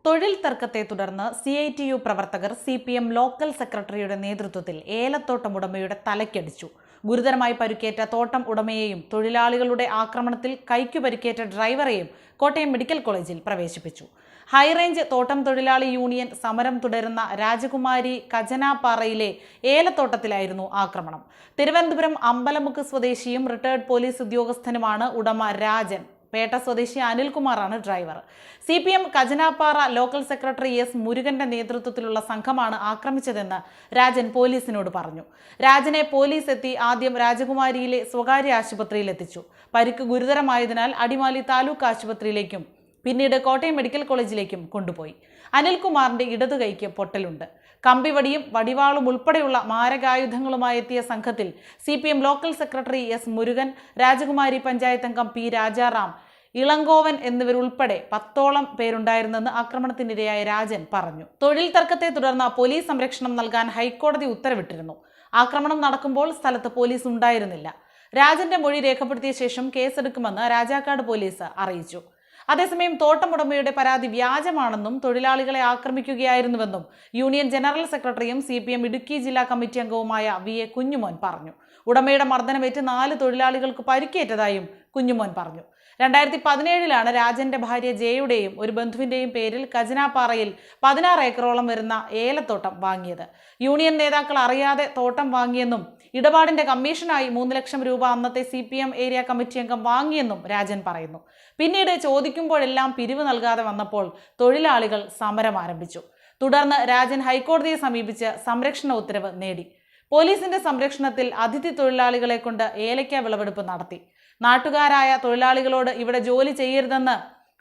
തൊഴിൽ തർക്കത്തെ തുടർന്ന് CITU പ്രവർത്തകർ CPM ലോക്കൽ സെക്രട്ടറിയുടെ നേതൃത്വത്തിൽ ഏലത്തോട്ടം ഉടമയുടെ തലയ്ക്കടിച്ചു. ഗുരുതരമായി പരിക്കേറ്റ തോട്ടം ഉടമയെയും തൊഴിലാളികളുടെ ആക്രമണത്തിൽ കൈക്കു പരിക്കേറ്റ ഡ്രൈവറെയും കോട്ടയം മെഡിക്കൽ കോളേജിൽ പ്രവേശിപ്പിച്ചു. ഹൈറേഞ്ച് തോട്ടം തൊഴിലാളി യൂണിയൻ സമരം തുടരുന്ന രാജകുമാരി കജനാപ്പാറയിലെ ഏലത്തോട്ടത്തിലായിരുന്നു ആക്രമണം. തിരുവനന്തപുരം അമ്പലമുക്ക് സ്വദേശിയും റിട്ടയർഡ് പോലീസ് ഉദ്യോഗസ്ഥനുമാണ് ഉടമ രാജൻ. പേട്ട സ്വദേശി അനിൽകുമാറാണ് driver. CPM Kajanappara local secretary S മുരുകന്റെ നേതൃത്വത്തിലുള്ള സംഘമാണ് ആക്രമിച്ചതെന്ന് രാജൻ പോലീസിനോട് പറഞ്ഞു. രാജനെ പോലീസ് എത്തി ആദ്യം രാജകുമാരിയിലെ സ്വകാര്യ ആശുപത്രിയിൽ എത്തിച്ചു. പരിക്ക് ഗുരുതരമായതിനാൽ അടിമാലി താലൂക്ക് ആശുപത്രിയിലേക്കും പിന്നീട് കോട്ടയം മെഡിക്കൽ കോളേജിലേക്കും കൊണ്ടുപോയി. അനിൽകുമാറിന്റെ ഇടതു കൈക്ക് പൊട്ടലുണ്ട്. കമ്പിവടിയും വടിവാളും ഉൾപ്പെടെയുള്ള മാരകായുധങ്ങളുമായി എത്തിയ സംഘത്തിൽ CPM local secretary S Murugan, രാജകുമാരി പഞ്ചായത്ത് അംഗം P രാജാറാം, ഇളങ്കോവൻ എന്നിവരുൾപ്പെടെ 10ഓളം പേരുണ്ടായിരുന്നെന്ന് ആക്രമണത്തിനിരയായ രാജൻ പറഞ്ഞു. തൊഴിൽ തർക്കത്തെ തുടർന്ന് പോലീസ് സംരക്ഷണം നൽകാൻ ഹൈക്കോടതി ഉത്തരവിട്ടിരുന്നു. ആക്രമണം നടക്കുമ്പോൾ സ്ഥലത്ത് പോലീസ് ഉണ്ടായിരുന്നില്ല. രാജന്റെ മൊഴി രേഖപ്പെടുത്തിയ ശേഷം കേസെടുക്കുമെന്ന് രാജാക്കാട് പോലീസ് അറിയിച്ചു. അതേസമയം തോട്ടമുടമയുടെ പരാതി വ്യാജമാണെന്നും തൊഴിലാളികളെ ആക്രമിക്കുകയായിരുന്നുവെന്നും യൂണിയൻ ജനറൽ സെക്രട്ടറിയും CPM ഇടുക്കി ജില്ലാ കമ്മിറ്റി അംഗവുമായ VA കുഞ്ഞുമോൻ പറഞ്ഞു. ഉടമയുടെ മർദ്ദനമേറ്റ് 4 തൊഴിലാളികൾക്ക് പരിക്കേറ്റതായും കുഞ്ഞുമോൻ പറഞ്ഞു. 2017 രാജന്റെ ഭാര്യ ജയയുടെയും ഒരു ബന്ധുവിന്റെയും പേരിൽ കജനാപ്പാറയിൽ 16 ഏക്കറോളം വരുന്ന ഏലത്തോട്ടം വാങ്ങിയത്. യൂണിയൻ നേതാക്കൾ അറിയാതെ തോട്ടം വാങ്ങിയെന്നും ഇടപാടിന്റെ കമ്മീഷനായി 3 ലക്ഷം രൂപ അന്നത്തെ CPM ഏരിയ കമ്മിറ്റി അംഗം വാങ്ങിയെന്നും രാജൻ പറയുന്നു. പിന്നീട് ചോദിക്കുമ്പോഴെല്ലാം പിരിവ് നൽകാതെ വന്നപ്പോൾ തൊഴിലാളികൾ സമരം ആരംഭിച്ചു. തുടർന്ന് രാജൻ ഹൈക്കോടതിയെ സമീപിച്ച് സംരക്ഷണ ഉത്തരവ് നേടി. പോലീസിന്റെ സംരക്ഷണത്തിൽ അതിഥി തൊഴിലാളികളെ കൊണ്ട് ഏലയ്ക്ക വിളവെടുപ്പ് നടത്തി. നാട്ടുകാരായ തൊഴിലാളികളോട് ഇവിടെ ജോലി ചെയ്യരുതെന്ന്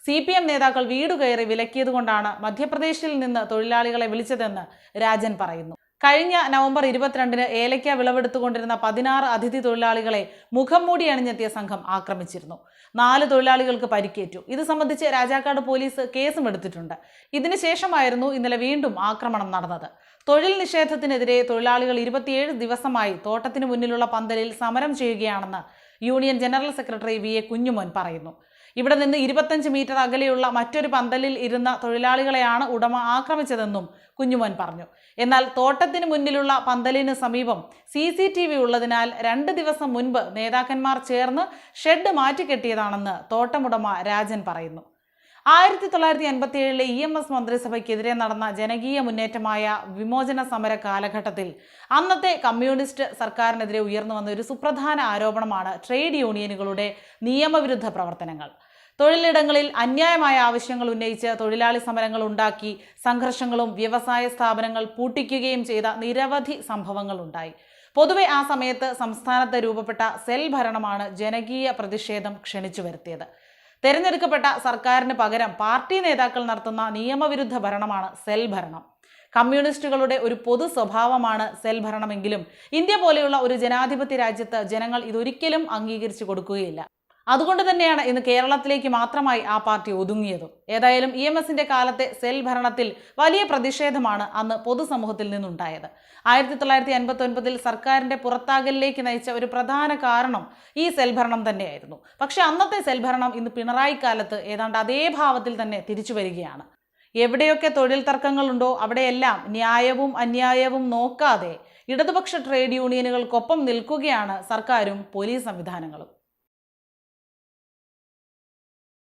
CPM നേതാക്കൾ വീടുകയറി വിലക്കിയതുകൊണ്ടാണ് മധ്യപ്രദേശിൽ നിന്ന് തൊഴിലാളികളെ വിളിച്ചതെന്ന് രാജൻ പറയുന്നു. കഴിഞ്ഞ നവംബർ 22 ഏലയ്ക്ക വിളവെടുത്തുകൊണ്ടിരുന്ന 16 അതിഥി തൊഴിലാളികളെ മുഖം മൂടി അണിഞ്ഞെത്തിയ സംഘം ആക്രമിച്ചിരുന്നു. 4 തൊഴിലാളികൾക്ക് പരിക്കേറ്റു. ഇത് സംബന്ധിച്ച് രാജാക്കാട് പോലീസ് കേസും എടുത്തിട്ടുണ്ട്. ഇതിനുശേഷമായിരുന്നു ഇന്നലെ വീണ്ടും ആക്രമണം നടന്നത്. തൊഴിൽ നിഷേധത്തിനെതിരെ തൊഴിലാളികൾ 27 ദിവസമായി തോട്ടത്തിനു മുന്നിലുള്ള പന്തലിൽ സമരം ചെയ്യുകയാണെന്ന് union general secretary VA Kunjumon പറയുന്നു. ഇവിടെ നിന്ന് 25 മീറ്റർ അകലെയുള്ള മറ്റൊരു പന്തലിൽ ഇരുന്ന തൊഴിലാളികളെയാണ് ഉടമ ആക്രമിച്ചതെന്നും കുഞ്ഞുമോൻ പറഞ്ഞു. എന്നാൽ തോട്ടത്തിന് മുന്നിലുള്ള പന്തലിന് സമീപം CCTV ഉള്ളതിനാൽ 2 ദിവസം മുൻപ് നേതാക്കന്മാർ ചേർന്ന് ഷെഡ് മാറ്റിക്കെട്ടിയതാണെന്ന് തോട്ടമുടമ രാജൻ പറയുന്നു. 1987 EMS മന്ത്രിസഭയ്ക്കെതിരെ നടന്ന ജനകീയ മുന്നേറ്റമായ വിമോചന സമര കാലഘട്ടത്തിൽ അന്നത്തെ കമ്മ്യൂണിസ്റ്റ് സർക്കാരിനെതിരെ ഉയർന്നു വന്ന ഒരു സുപ്രധാന ആരോപണമാണ് ട്രേഡ് യൂണിയനുകളുടെ നിയമവിരുദ്ധ പ്രവർത്തനങ്ങൾ. തൊഴിലിടങ്ങളിൽ അന്യായമായ ആവശ്യങ്ങൾ ഉന്നയിച്ച് തൊഴിലാളി സമരങ്ങൾ ഉണ്ടാക്കി സംഘർഷങ്ങളും വ്യവസായ സ്ഥാപനങ്ങൾ പൂട്ടിക്കുകയും ചെയ്ത നിരവധി സംഭവങ്ങൾ ഉണ്ടായി. പൊതുവെ ആ സമയത്ത് സംസ്ഥാനത്ത് രൂപപ്പെട്ട സെൽ ഭരണമാണ് ജനകീയ പ്രതിഷേധം ക്ഷണിച്ചു വരുത്തിയത്. തെരഞ്ഞെടുക്കപ്പെട്ട സർക്കാരിന് പകരം പാർട്ടി നേതാക്കൾ നടത്തുന്ന നിയമവിരുദ്ധ ഭരണമാണ് സെൽ ഭരണം. കമ്മ്യൂണിസ്റ്റുകളുടെ ഒരു പൊതു സ്വഭാവമാണ് സെൽ ഭരണമെങ്കിലും ഇന്ത്യ പോലെയുള്ള ഒരു ജനാധിപത്യ രാജ്യത്ത് ജനങ്ങൾ ഇതൊരിക്കലും അംഗീകരിച്ചു കൊടുക്കുകയില്ല. അതുകൊണ്ട് തന്നെയാണ് ഇന്ന് കേരളത്തിലേക്ക് മാത്രമായി ആ പാർട്ടി ഒതുങ്ങിയതും. ഏതായാലും EMSന്റെ കാലത്തെ സെൽ ഭരണത്തിൽ വലിയ പ്രതിഷേധമാണ് അന്ന് പൊതുസമൂഹത്തിൽ നിന്നുണ്ടായത്. 1989 സർക്കാരിന്റെ പുറത്താകലിലേക്ക് നയിച്ച ഒരു പ്രധാന കാരണം ഈ സെൽ ഭരണം തന്നെയായിരുന്നു. പക്ഷെ അന്നത്തെ സെൽ ഭരണം ഇന്ന് പിണറായി കാലത്ത് ഏതാണ്ട് അതേ ഭാവത്തിൽ തന്നെ തിരിച്ചു വരികയാണ്. എവിടെയൊക്കെ തൊഴിൽ തർക്കങ്ങളുണ്ടോ അവിടെയെല്ലാം ന്യായവും അന്യായവും നോക്കാതെ ഇടതുപക്ഷ ട്രേഡ് യൂണിയനുകൾക്കൊപ്പം നിൽക്കുകയാണ് സർക്കാരും പോലീസ് സംവിധാനങ്ങളും.